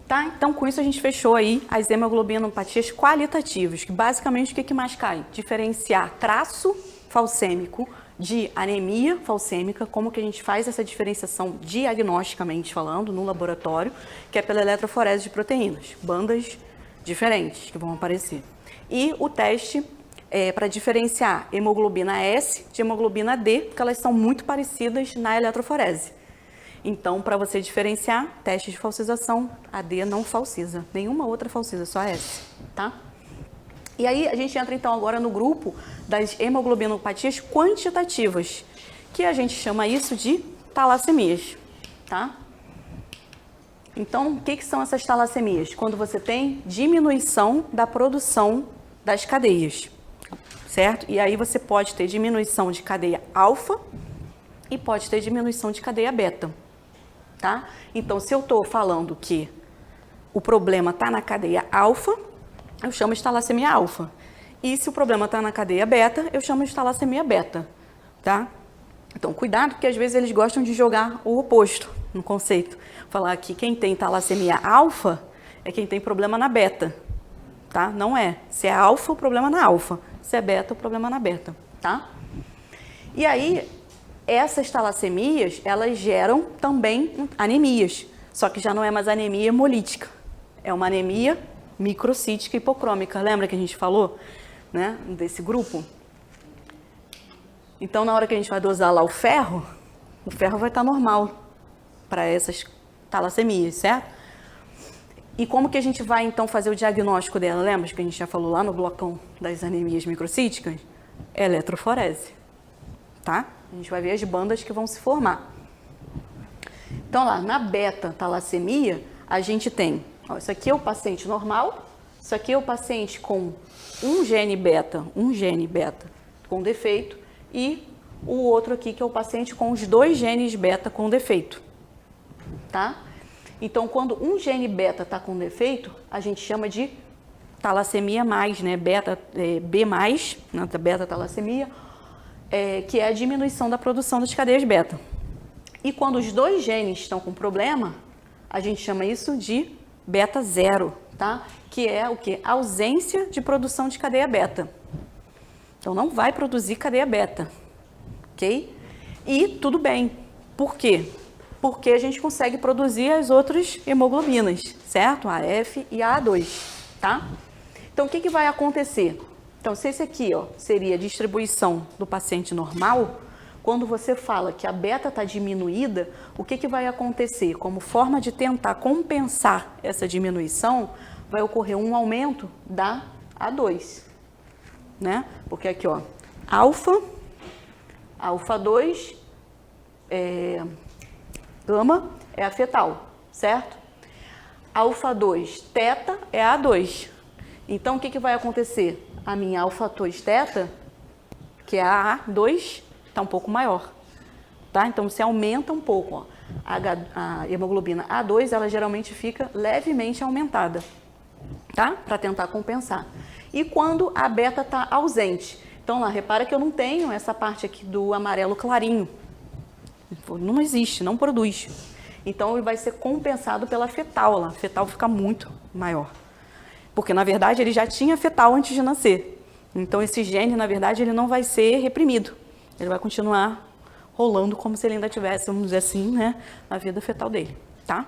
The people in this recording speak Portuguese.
Tá? Então, com isso a gente fechou aí as hemoglobinopatias qualitativas, que basicamente o que mais cai? Diferenciar traço falcêmico de anemia falcêmica, como que a gente faz essa diferenciação diagnosticamente falando no laboratório, que é pela eletroforese de proteínas, bandas diferentes que vão aparecer. E o teste para diferenciar hemoglobina S de hemoglobina D, porque elas são muito parecidas na eletroforese. Então, para você diferenciar, teste de falsização, a D não falsiza, nenhuma outra falsiza, só a S, tá? E aí, a gente entra então agora no grupo das hemoglobinopatias quantitativas, que a gente chama isso de talassemias, tá? Então, o que são essas talassemias? Quando você tem diminuição da produção das cadeias, certo? E aí você pode ter diminuição de cadeia alfa e pode ter diminuição de cadeia beta. Tá? Então, se eu estou falando que o problema está na cadeia alfa, eu chamo de talassemia alfa. E se o problema está na cadeia beta, eu chamo de talassemia beta. Tá? Então, cuidado, porque às vezes eles gostam de jogar o oposto no conceito. Falar que quem tem talassemia alfa é quem tem problema na beta. Tá? Não é. Se é alfa, o problema é na alfa. Se é beta, o problema é na beta. Tá? E aí, essas talassemias, elas geram também anemias, só que já não é mais anemia hemolítica, é uma anemia microcítica hipocrômica. Lembra que a gente falou, né, desse grupo? Então, na hora que a gente vai dosar lá o ferro vai estar normal para essas talassemias, certo? E como que a gente vai, então, fazer o diagnóstico dela? Lembra que a gente já falou lá no blocão das anemias microcíticas? Eletroforese, tá? A gente vai ver as bandas que vão se formar. Então, lá, na beta-talassemia, a gente tem, ó, isso aqui é o paciente normal, isso aqui é o paciente com um gene beta com defeito, e o outro aqui que é o paciente com os 2 genes beta com defeito, tá? Então, quando um gene beta está com defeito, a gente chama de talassemia mais, né? B+, beta-talassemia, que é a diminuição da produção das cadeias beta. E quando os 2 genes estão com problema, a gente chama isso de beta 0, tá? Que é o quê? Ausência de produção de cadeia beta. Então, não vai produzir cadeia beta, ok? E tudo bem. Por quê? Porque a gente consegue produzir as outras hemoglobinas, certo? A F e a A2, tá? Então, o que vai acontecer? Então, se esse aqui, ó, seria a distribuição do paciente normal, quando você fala que a beta está diminuída, o que vai acontecer? Como forma de tentar compensar essa diminuição, vai ocorrer um aumento da A2, né? Porque aqui, ó, alfa 2, gama é a fetal, certo? Alfa 2, teta é a A2. Então, o que vai acontecer? A minha alfa 2 teta, que é a A2, está um pouco maior, tá? Então, você aumenta um pouco, ó. A hemoglobina A2, ela geralmente fica levemente aumentada, tá? Para tentar compensar. E quando a beta está ausente? Então, lá, repara que eu não tenho essa parte aqui do amarelo clarinho. Não existe, não produz. Então, ele vai ser compensado pela fetal lá. A fetal fica muito maior. Porque, na verdade, ele já tinha fetal antes de nascer. Então, esse gene, na verdade, ele não vai ser reprimido. Ele vai continuar rolando como se ele ainda tivesse, vamos dizer assim, né, na vida fetal dele, tá?